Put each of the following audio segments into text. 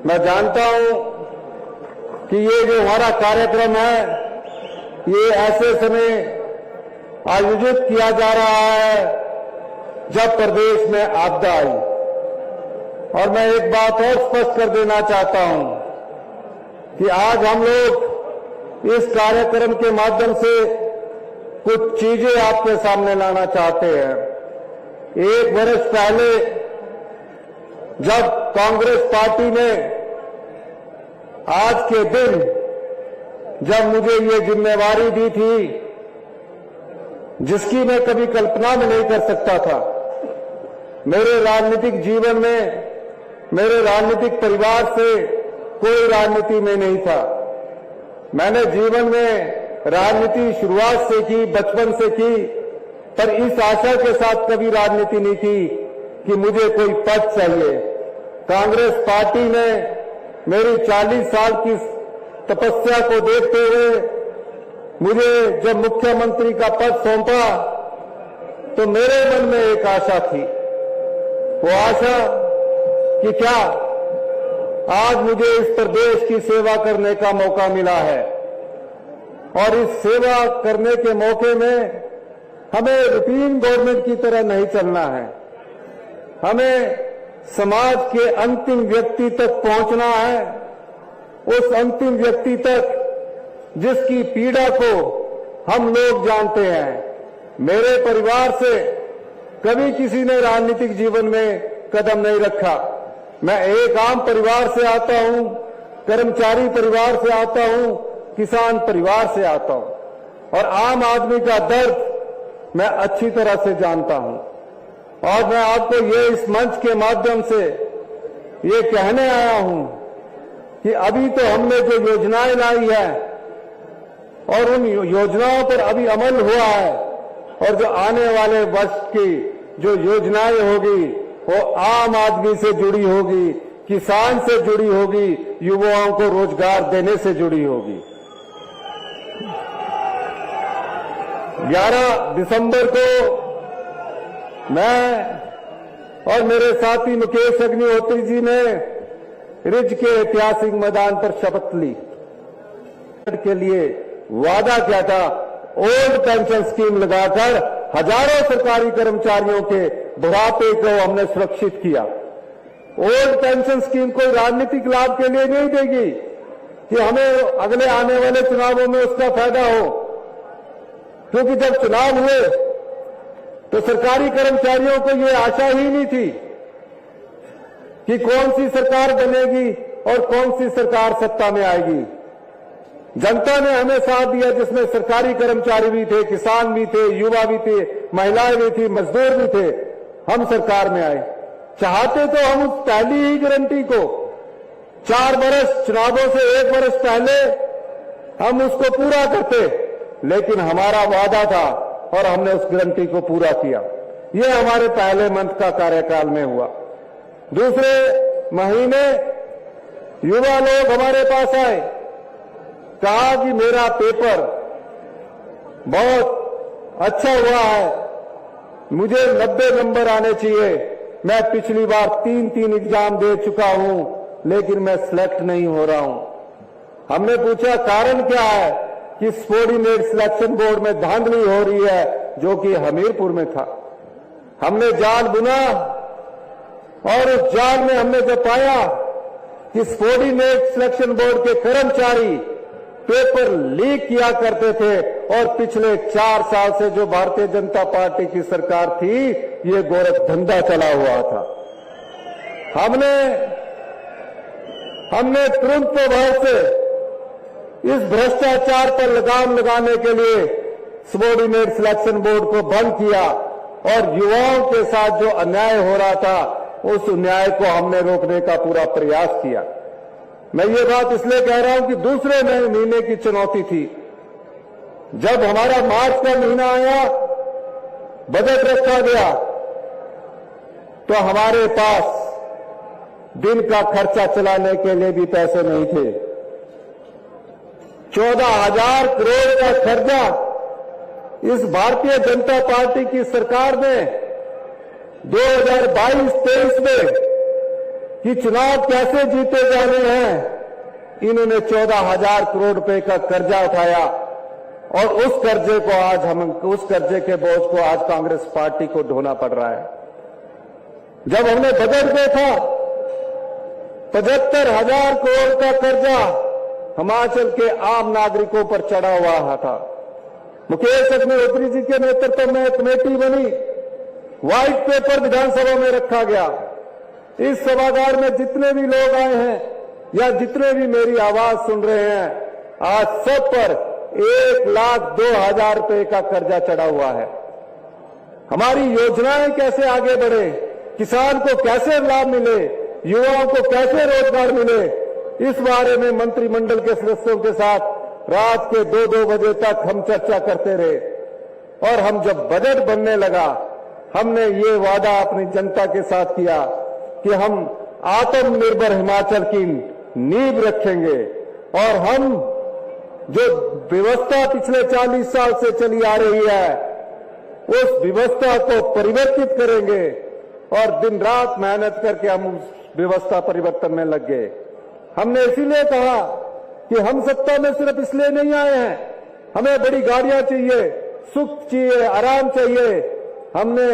मैं जानता हूं कि ये जो हमारा कार्यक्रम है, ये ऐसे समय आयोजित किया जा रहा है जब प्रदेश में आपदा आई। और मैं एक बात और स्पष्ट कर देना चाहता हूं कि आज हम लोग इस कार्यक्रम के माध्यम से कुछ चीजें आपके सामने लाना चाहते हैं। 1 वर्ष पहले जब कांग्रेस पार्टी ने आज के दिन जब मुझे ये जिम्मेवारी दी थी, जिसकी मैं कभी कल्पना में नहीं कर सकता था, मेरे राजनीतिक जीवन में, मेरे राजनीतिक परिवार से कोई राजनीति में नहीं था। मैंने जीवन में राजनीति शुरुआत से की, बचपन से की, पर इस आशा के साथ कभी राजनीति नहीं की कि मुझे कोई पद चाहिए। कांग्रेस पार्टी ने मेरी 40 साल की तपस्या को देखते हुए मुझे जब मुख्यमंत्री का पद सौंपा तो मेरे मन में एक आशा थी। वो आशा कि क्या आज मुझे इस प्रदेश की सेवा करने का मौका मिला है, और इस सेवा करने के मौके में हमें रूटीन गवर्नमेंट की तरह नहीं चलना है। हमें समाज के अंतिम व्यक्ति तक पहुंचना है, उस अंतिम व्यक्ति तक जिसकी पीड़ा को हम लोग जानते हैं। मेरे परिवार से कभी किसी ने राजनीतिक जीवन में कदम नहीं रखा। मैं एक आम परिवार से आता हूं, कर्मचारी परिवार से आता हूं, किसान परिवार से आता हूं, और आम आदमी का दर्द मैं अच्छी तरह से जानता हूं। और मैं आपको ये इस मंच के माध्यम से ये कहने आया हूं कि अभी तो हमने जो योजनाएं लाई है और उन योजनाओं पर अभी अमल हुआ है, और जो आने वाले वर्ष की जो योजनाएं होगी वो आम आदमी से जुड़ी होगी, किसान से जुड़ी होगी, युवाओं को रोजगार देने से जुड़ी होगी। 11 दिसंबर को मैं और मेरे साथी मुकेश अग्निहोत्री जी ने रिज के ऐतिहासिक मैदान पर शपथ ली के लिए वादा किया था। ओल्ड पेंशन स्कीम लगाकर हजारों सरकारी कर्मचारियों के बुढ़ापे को हमने सुरक्षित किया। ओल्ड पेंशन स्कीम कोई राजनीतिक लाभ के लिए नहीं देगी कि हमें अगले आने वाले चुनावों में उसका फायदा हो, क्योंकि जब चुनाव हुए तो सरकारी कर्मचारियों को ये आशा ही नहीं थी कि कौन सी सरकार बनेगी और कौन सी सरकार सत्ता में आएगी। जनता ने हमें साथ दिया, जिसमें सरकारी कर्मचारी भी थे, किसान भी थे, युवा भी थे, महिलाएं भी थी, मजदूर भी थे। हम सरकार में आए। चाहते तो हम उस पहली ही गारंटी को 4 वर्ष चुनावों से 1 वर्ष पहले हम उसको पूरा करते, लेकिन हमारा वादा था और हमने उस गारंटी को पूरा किया। ये हमारे पहले मंथ का कार्यकाल में हुआ। दूसरे महीने युवा लोग हमारे पास आए, कहा कि मेरा पेपर बहुत अच्छा हुआ है, मुझे 90 नंबर आने चाहिए। मैं पिछली बार 3 एग्जाम दे चुका हूं, लेकिन मैं सिलेक्ट नहीं हो रहा हूं। हमने पूछा कारण क्या है, कि सबॉर्डिनेट सिलेक्शन बोर्ड में धांधली हो रही है, जो कि हमीरपुर में था। हमने जाल बुना और उस जाल में हमने जब पाया कि सबॉर्डिनेट सिलेक्शन बोर्ड के कर्मचारी पेपर लीक किया करते थे, और पिछले 4 साल से जो भारतीय जनता पार्टी की सरकार थी, ये गोरख धंधा चला हुआ था। हमने तुरंत प्रभाव से इस भ्रष्टाचार पर लगाम लगाने के लिए सबॉर्डिनेट सिलेक्शन बोर्ड को बंद किया, और युवाओं के साथ जो अन्याय हो रहा था, उस अन्याय को हमने रोकने का पूरा प्रयास किया। मैं ये बात इसलिए कह रहा हूं कि दूसरे महीने की चुनौती थी। जब हमारा मार्च का महीना आया, बजट रखा गया, तो हमारे पास दिन का खर्चा चलाने के लिए भी पैसे नहीं थे। 14,000 करोड़ का खर्चा इस भारतीय जनता पार्टी की सरकार ने 2022-23 में कि चुनाव कैसे जीते जाने हैं, इन्होंने 14,000 करोड़ रुपए का कर्जा उठाया और उस कर्जे के बोझ को आज कांग्रेस पार्टी को ढोना पड़ रहा है। जब हमने बजट देखा, 75,000 करोड़ का कर्जा हिमाचल के आम नागरिकों पर चढ़ा हुआ था। मुकेश अग्निहोत्री जी के नेतृत्व में एक कमेटी बनी, व्हाइट पेपर विधानसभा में रखा गया। इस सभागार में जितने भी लोग आए हैं या जितने भी मेरी आवाज सुन रहे हैं, आज सब पर 1,02,000 रुपए का कर्जा चढ़ा हुआ है। हमारी योजनाएं कैसे आगे बढ़े, किसान को कैसे लाभ मिले, युवाओं को कैसे रोजगार मिले, इस बारे में मंत्रिमंडल के सदस्यों के साथ रात के 2-2 बजे तक हम चर्चा करते रहे। और हम जब बजट बनने लगा, हमने ये वादा अपनी जनता के साथ किया कि हम आत्मनिर्भर हिमाचल की नींव रखेंगे और हम जो व्यवस्था पिछले 40 साल से चली आ रही है, उस व्यवस्था को परिवर्तित करेंगे और दिन रात मेहनत करके हम उस व्यवस्था परिवर्तन में लग गए। हमने इसीलिए कहा कि हम सत्ता में सिर्फ इसलिए नहीं आए हैं, हमें बड़ी गाड़ियां चाहिए, सुख चाहिए, आराम चाहिए। हमने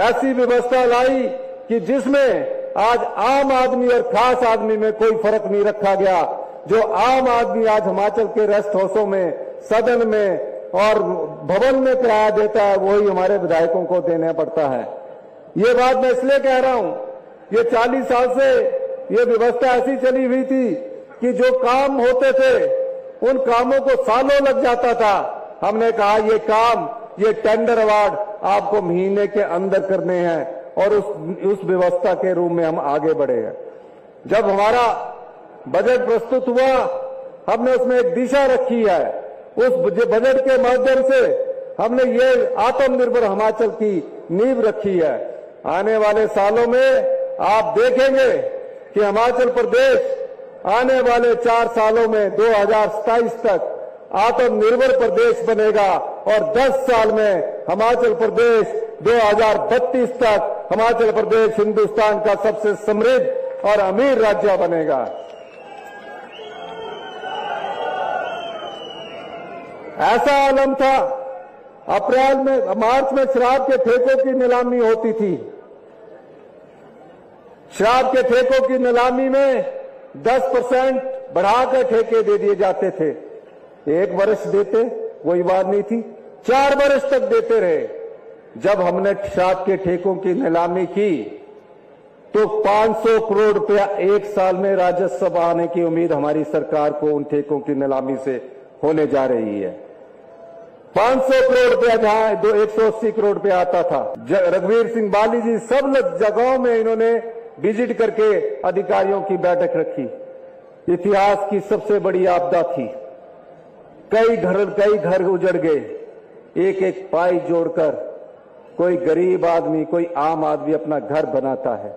ऐसी व्यवस्था लाई कि जिसमें आज आम आदमी और खास आदमी में कोई फर्क नहीं रखा गया। जो आम आदमी आज हिमाचल के रेस्ट हाउसों में, सदन में और भवन में किराया देता है, वही हमारे विधायकों को देना पड़ता है। ये बात मैं इसलिए कह रहा हूं, ये 40 साल से ये व्यवस्था ऐसी चली हुई थी कि जो काम होते थे उन कामों को सालों लग जाता था। हमने कहा ये काम, ये टेंडर अवार्ड आपको महीने के अंदर करने हैं और उस व्यवस्था के रूप में हम आगे बढ़े हैं। जब हमारा बजट प्रस्तुत हुआ, हमने उसमें एक दिशा रखी है। उस बजट के माध्यम से हमने ये आत्मनिर्भर हिमाचल की नींव रखी है। आने वाले सालों में आप देखेंगे कि हिमाचल प्रदेश आने वाले 4 सालों में 2027 तक आत्मनिर्भर प्रदेश बनेगा और 10 साल में हिमाचल प्रदेश 2032 तक हिमाचल प्रदेश हिंदुस्तान का सबसे समृद्ध और अमीर राज्य बनेगा। ऐसा आलम था, मार्च में शराब के ठेकों की नीलामी होती थी। शराब के ठेकों की नीलामी में 10% बढ़ाकर ठेके दे दिए जाते थे। 1 वर्ष देते, कोई बात नहीं थी, 4 वर्ष तक देते रहे। जब हमने शराब के ठेकों की नीलामी की तो 500 करोड़ रुपया 1 साल में राजस्व आने की उम्मीद हमारी सरकार को उन ठेकों की नीलामी से होने जा रही है। 500 करोड़ रुपया जहां 180 करोड़ रुपया आता था। रघुवीर सिंह बाली जी सब जगहों में इन्होंने विजिट करके अधिकारियों की बैठक रखी। इतिहास की सबसे बड़ी आपदा थी। कई घर उजड़ गए। एक एक पाई जोड़कर कोई गरीब आदमी, कोई आम आदमी अपना घर बनाता है।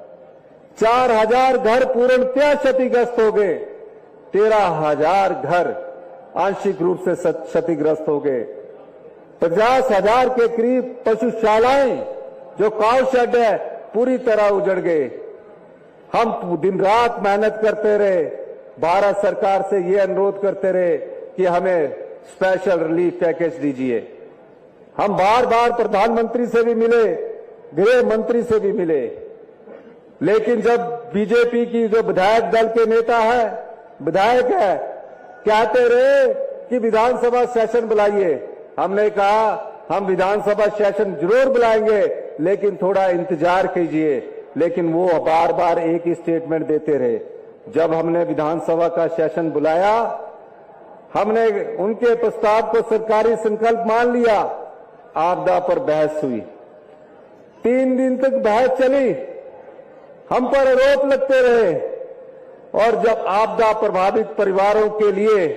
4,000 घर पूर्णतया क्षतिग्रस्त हो गए। 13,000 घर आंशिक रूप से क्षतिग्रस्त हो गए। 50,000 के करीब पशुशालाएं, जो काउ शेड है, पूरी तरह उजड़ गए। हम दिन रात मेहनत करते रहे, भारत सरकार से ये अनुरोध करते रहे कि हमें स्पेशल रिलीफ पैकेज दीजिए। हम बार बार प्रधानमंत्री से भी मिले, गृह मंत्री से भी मिले, लेकिन जब बीजेपी की जो विधायक दल के नेता है, विधायक है, कहते रहे कि विधानसभा सेशन बुलाइए। हमने कहा हम विधानसभा सेशन जरूर बुलाएंगे, लेकिन थोड़ा इंतजार कीजिए। लेकिन वो बार बार एक ही स्टेटमेंट देते रहे। जब हमने विधानसभा का सेशन बुलाया, हमने उनके प्रस्ताव को सरकारी संकल्प मान लिया। आपदा पर बहस हुई, 3 दिन तक बहस चली, हम पर आरोप लगते रहे। और जब आपदा प्रभावित परिवारों के लिए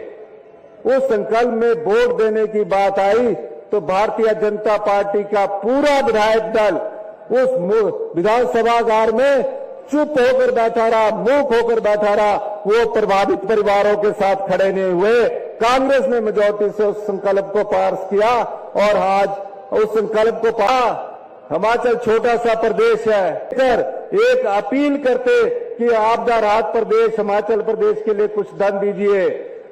उस संकल्प में वोट देने की बात आई, तो भारतीय जनता पार्टी का पूरा विधायक दल उस विधानसभागार में चुप होकर बैठा रहा, मूक होकर बैठा रहा। वो प्रभावित परिवारों के साथ खड़े नहीं हुए। कांग्रेस ने मेजॉरिटी से उस संकल्प को पास किया और आज उस संकल्प को हिमाचल छोटा सा प्रदेश है, एक अपील करते कि आपदा राहत प्रदेश हिमाचल प्रदेश के लिए कुछ धन दीजिए,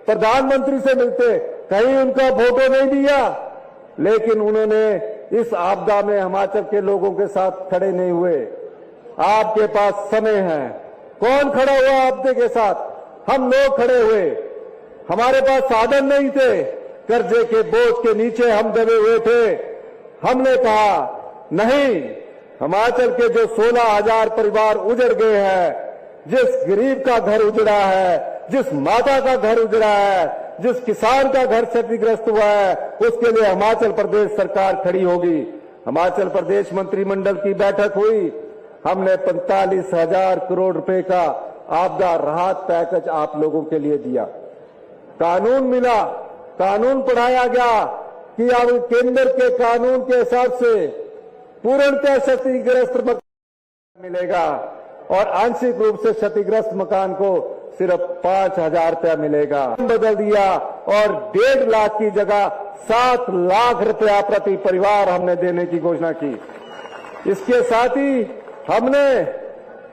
प्रधानमंत्री से मिलते, कहीं उनका फोटो नहीं दिया, लेकिन उन्होंने इस आपदा में हिमाचल के लोगों के साथ खड़े नहीं हुए। आपके पास समय है, कौन खड़ा हुआ आपदे के साथ? हम लोग खड़े हुए। हमारे पास साधन नहीं थे, कर्जे के बोझ के नीचे हम दबे हुए थे। हमने कहा नहीं, हिमाचल के जो 16,000 परिवार उजड़ गए हैं, जिस गरीब का घर उजड़ा है, जिस माता का घर उजड़ा है, जिस किसान का घर क्षतिग्रस्त हुआ है, उसके लिए हिमाचल प्रदेश सरकार खड़ी होगी। हिमाचल प्रदेश मंत्रिमंडल की बैठक हुई, हमने 45,000 करोड़ रुपए का आपदा राहत पैकेज आप लोगों के लिए दिया। कानून मिला, कानून पढ़ाया गया कि अब केंद्र के कानून के हिसाब से पूर्णतः क्षतिग्रस्त मकान मिलेगा और आंशिक रूप से क्षतिग्रस्त मकान को सिर्फ 5,000 रुपया मिलेगा। बदल दिया और 1.5 लाख की जगह 7 लाख रुपया प्रति परिवार हमने देने की घोषणा की। इसके साथ ही हमने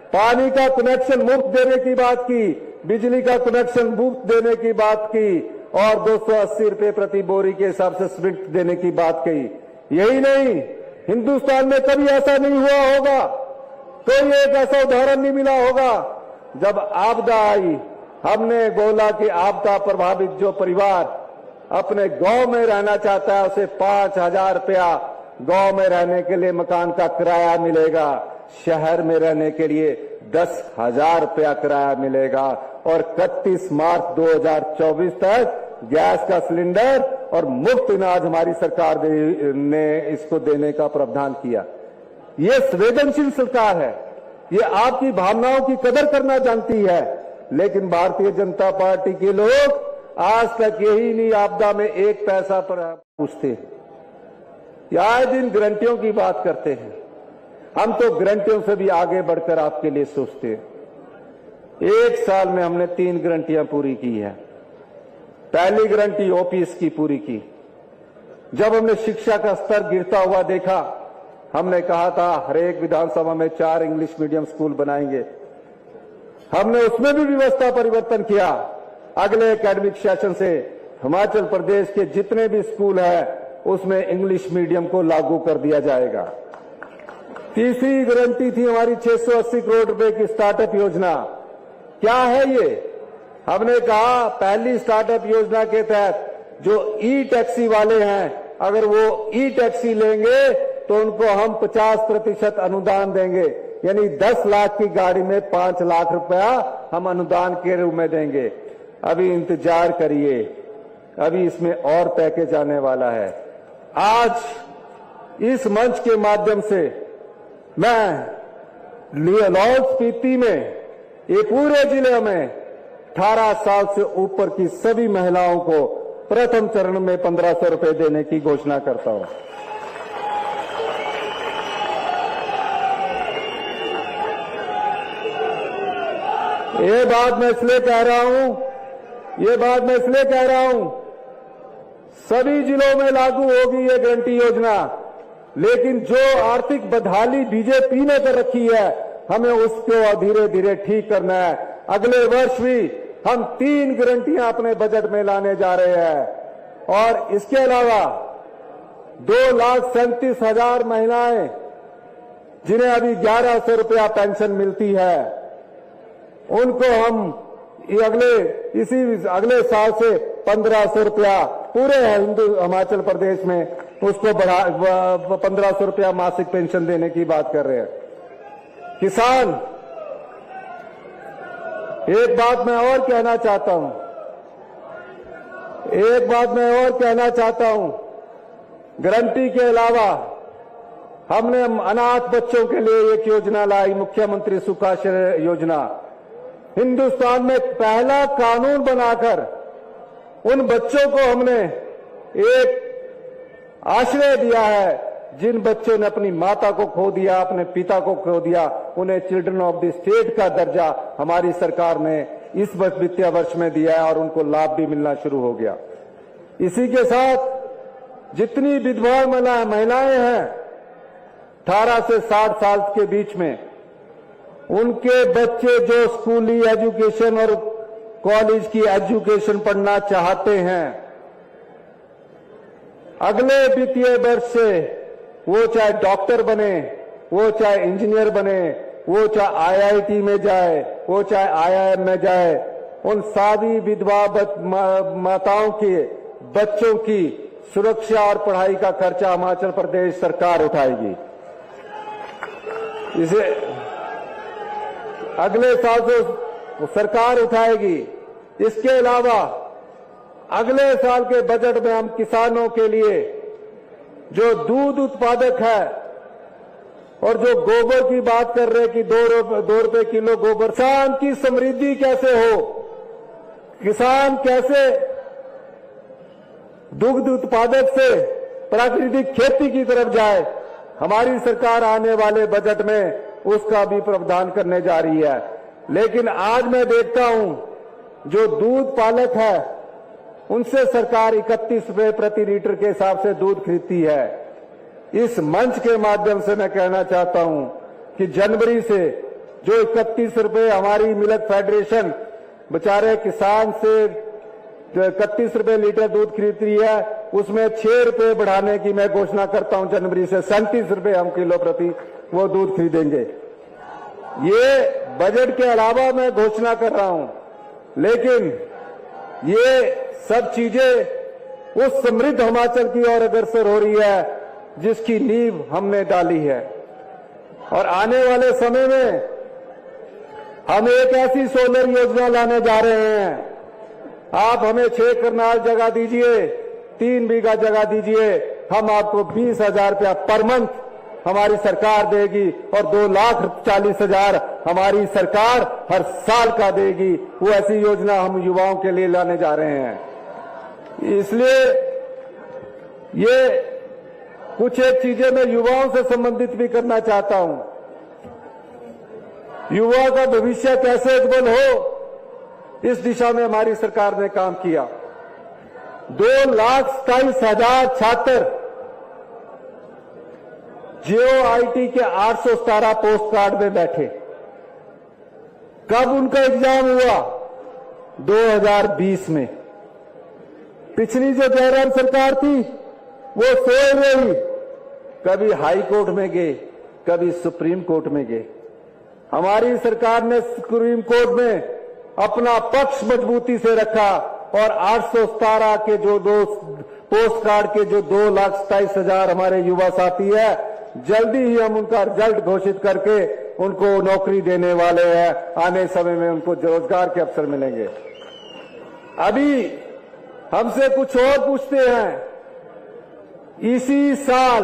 पानी का कनेक्शन मुफ्त देने की बात की, बिजली का कनेक्शन मुफ्त देने की बात की और 280 रुपये प्रति बोरी के हिसाब से सीमेंट देने की बात कही। यही नहीं, हिंदुस्तान में कभी ऐसा नहीं हुआ होगा, कोई एक ऐसा उदाहरण नहीं मिला होगा। जब आपदा आई, हमने बोला कि आपदा प्रभावित जो परिवार अपने गांव में रहना चाहता है, उसे 5,000 रुपया गांव में रहने के लिए मकान का किराया मिलेगा, शहर में रहने के लिए 10,000 रुपया किराया मिलेगा और 31 मार्च 2024 तक गैस का सिलेंडर और मुफ्त अनाज हमारी सरकार ने इसको देने का प्रावधान किया। ये संवेदनशील सरकार है, ये आपकी भावनाओं की कदर करना जानती है, लेकिन भारतीय जनता पार्टी के लोग आज तक यही नहीं आपदा में एक पैसा पर पूछते, आए दिन गारंटियों की बात करते हैं। हम तो गारंटियों से भी आगे बढ़कर आपके लिए सोचते हैं। 1 साल में हमने 3 गारंटियां पूरी की है। पहली गारंटी ओपीएस की पूरी की। जब हमने शिक्षा का स्तर गिरता हुआ देखा, हमने कहा था हर एक विधानसभा में 4 इंग्लिश मीडियम स्कूल बनाएंगे। हमने उसमें भी व्यवस्था परिवर्तन किया। अगले एकेडमिक सेशन से हिमाचल प्रदेश के जितने भी स्कूल हैं, उसमें इंग्लिश मीडियम को लागू कर दिया जाएगा। तीसरी गारंटी थी हमारी 680 करोड़ रुपए की स्टार्टअप योजना। क्या है ये? हमने कहा पहली स्टार्टअप योजना के तहत जो ई टैक्सी वाले हैं, अगर वो ई टैक्सी लेंगे तो उनको हम 50% अनुदान देंगे, यानी 10 लाख की गाड़ी में 5 लाख रुपया हम अनुदान के रूप में देंगे। अभी इंतजार करिए, अभी इसमें और पैकेज आने वाला है। आज इस मंच के माध्यम से मैं लाहौल स्पीति में, ये पूरे जिले में 18 साल से ऊपर की सभी महिलाओं को प्रथम चरण में 1,500 रुपए देने की घोषणा करता हूं। ये बात मैं इसलिए कह रहा हूं, सभी जिलों में लागू होगी ये गारंटी योजना, लेकिन जो आर्थिक बदहाली बीजेपी ने कर रखी है, हमें उसको धीरे धीरे ठीक करना है। अगले वर्ष भी हम 3 गारंटियां अपने बजट में लाने जा रहे हैं और इसके अलावा 2,37,000 महिलाएं जिन्हें अभी 1,100 रुपया पेंशन मिलती है, उनको हम अगले साल से 1,500 रुपया पूरे हिमाचल प्रदेश में उसको बढ़ा 1,500 रुपया मासिक पेंशन देने की बात कर रहे हैं। किसान, एक बात मैं और कहना चाहता हूं, गारंटी के अलावा हमने अनाथ बच्चों के लिए एक योजना लाई, मुख्यमंत्री सुखाश्रय योजना। हिंदुस्तान में पहला कानून बनाकर उन बच्चों को हमने एक आश्रय दिया है जिन बच्चों ने अपनी माता को खो दिया, अपने पिता को खो दिया, उन्हें चिल्ड्रन ऑफ द स्टेट का दर्जा हमारी सरकार ने इस वित्तीय वर्ष में दिया है और उनको लाभ भी मिलना शुरू हो गया। इसी के साथ जितनी विधवा महिलाएं हैं 18 से 60 साल के बीच में, उनके बच्चे जो स्कूली एजुकेशन और कॉलेज की एजुकेशन पढ़ना चाहते हैं, अगले वित्तीय वर्ष से वो चाहे डॉक्टर बने, वो चाहे इंजीनियर बने, वो चाहे आईआईटी में जाए, वो चाहे आईआईएम में जाए, उन सारी विधवा माताओं के बच्चों की सुरक्षा और पढ़ाई का खर्चा हिमाचल प्रदेश सरकार उठाएगी। इसे अगले साल से सरकार उठाएगी। इसके अलावा अगले साल के बजट में हम किसानों के लिए जो दूध उत्पादक है और जो गोबर की बात कर रहे हैं कि 2 रुपए किलो गोबर, किसान की समृद्धि कैसे हो, किसान कैसे दुग्ध उत्पादक से प्राकृतिक खेती की तरफ जाए, हमारी सरकार आने वाले बजट में उसका भी प्रावधान करने जा रही है। लेकिन आज मैं देखता हूं जो दूध पालक है उनसे सरकार 31 रुपए प्रति लीटर के हिसाब से दूध खरीदती है। इस मंच के माध्यम से मैं कहना चाहता हूं कि जनवरी से जो 31 रुपए हमारी मिल्क फेडरेशन बेचारे किसान से जो 31 रुपए लीटर दूध खरीद रही है, उसमें 6 रुपए बढ़ाने की मैं घोषणा करता हूं। जनवरी से 37 रुपए हम किलो प्रति वो दूध खरीदेंगे। ये बजट के अलावा मैं घोषणा कर रहा हूं, लेकिन ये सब चीजें उस समृद्ध हिमाचल की ओर अग्रसर हो रही है जिसकी नींव हमने डाली है। और आने वाले समय में हम एक ऐसी सोलर योजना लाने जा रहे हैं। आप हमें 6 कनाल जगह दीजिए, 3 बीघा जगह दीजिए, हम आपको 20,000 रुपया पर मंथ हमारी सरकार देगी और 2,40,000 हमारी सरकार हर साल का देगी। वो ऐसी योजना हम युवाओं के लिए लाने जा रहे हैं। इसलिए ये कुछ एक चीजें मैं युवाओं से संबंधित भी करना चाहता हूं। युवा का भविष्य कैसे उज्जवल हो, इस दिशा में हमारी सरकार ने काम किया। 2,27,000 छात्र जियो आईटी के 817 पोस्ट कार्ड में बैठे। कब उनका एग्जाम हुआ? 2020 में। पिछली जो जयराम सरकार थी वो सोए रही, कभी हाई कोर्ट में गए, कभी सुप्रीम कोर्ट में गए। हमारी सरकार ने सुप्रीम कोर्ट में अपना पक्ष मजबूती से रखा और 817 के जो दो पोस्ट कार्ड के जो 2,27,000 हमारे युवा साथी है, जल्दी ही हम उनका रिजल्ट घोषित करके उनको नौकरी देने वाले हैं। आने समय में उनको रोजगार के अवसर मिलेंगे। अभी हमसे कुछ और पूछते हैं। इसी साल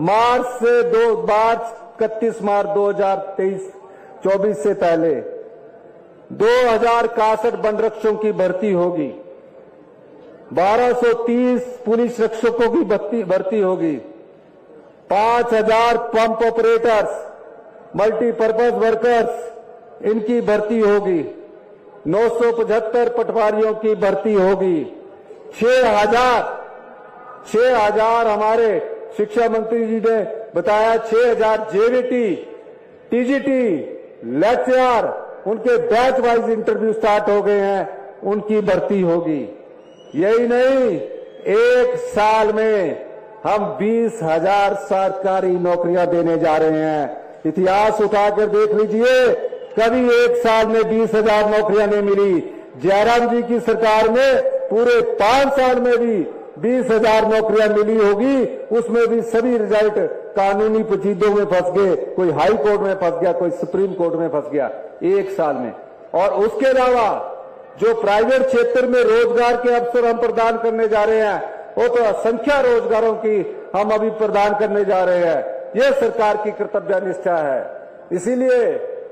मार्च से 31 मार्च 2024 से पहले 2,061 वन रक्षकों की भर्ती होगी, 1230 पुलिस रक्षकों की भर्ती होगी, 5,000 पंप ऑपरेटर्स, मल्टीपर्पज वर्कर्स इनकी भर्ती होगी, 975 पटवारियों की भर्ती होगी, 6,000 हमारे शिक्षा मंत्री जी ने बताया 6,000 जेवीटी, टीजीटी, लेक्चरर उनके बैच वाइज इंटरव्यू स्टार्ट हो गए हैं, उनकी भर्ती होगी। यही नहीं, एक साल में हम 20,000 सरकारी नौकरियां देने जा रहे हैं। इतिहास उठाकर देख लीजिए, कभी एक साल में 20,000 नौकरियां नहीं मिली। जयराम जी की सरकार में पूरे 5 साल में भी 20,000 नौकरियां मिली होगी। उसमें भी सभी रिजल्ट कानूनी पेचीदों में फंस गए, कोई हाई कोर्ट में फंस गया, कोई सुप्रीम कोर्ट में फंस गया एक साल में। और उसके अलावा जो प्राइवेट क्षेत्र में रोजगार के अवसर हम प्रदान करने जा रहे हैं, वो तो असंख्य रोजगारों की हम अभी प्रदान करने जा रहे हैं। ये सरकार की कर्तव्य निष्ठा है। इसीलिए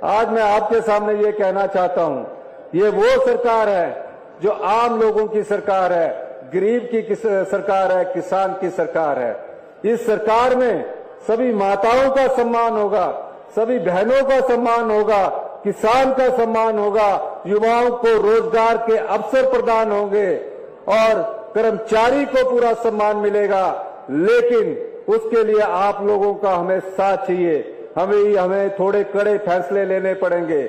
आज मैं आपके सामने ये कहना चाहता हूं, ये वो सरकार है जो आम लोगों की सरकार है, गरीब की सरकार है, किसान की सरकार है। इस सरकार में सभी माताओं का सम्मान होगा, सभी बहनों का सम्मान होगा, किसान का सम्मान होगा, युवाओं को रोजगार के अवसर प्रदान होंगे और कर्मचारी को पूरा सम्मान मिलेगा। लेकिन उसके लिए आप लोगों का हमें साथ चाहिए, हमें थोड़े कड़े फैसले लेने पड़ेंगे।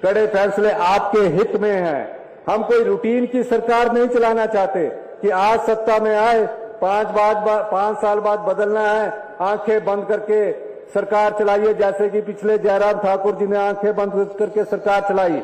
कड़े फैसले आपके हित में हैं। हम कोई रूटीन की सरकार नहीं चलाना चाहते कि आज सत्ता में आए 5 साल बाद बदलना है, आंखें बंद करके सरकार चलाइए, जैसे कि पिछले जयराम ठाकुर जी ने आंखें बंद करके सरकार चलाई।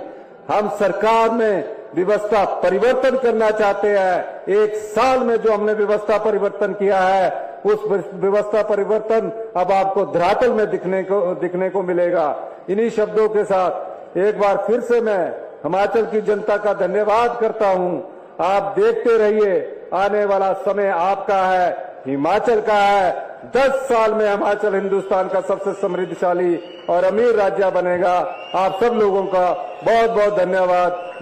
हम सरकार में व्यवस्था परिवर्तन करना चाहते हैं। 1 साल में जो हमने व्यवस्था परिवर्तन किया है, उस व्यवस्था परिवर्तन अब आपको धरातल में दिखने को मिलेगा। इन्हीं शब्दों के साथ एक बार फिर से मैं हिमाचल की जनता का धन्यवाद करता हूं। आप देखते रहिए, आने वाला समय आपका है, हिमाचल का है। 10 साल में हिमाचल हिंदुस्तान का सबसे समृद्धशाली और अमीर राज्य बनेगा। आप सब लोगों का बहुत बहुत धन्यवाद।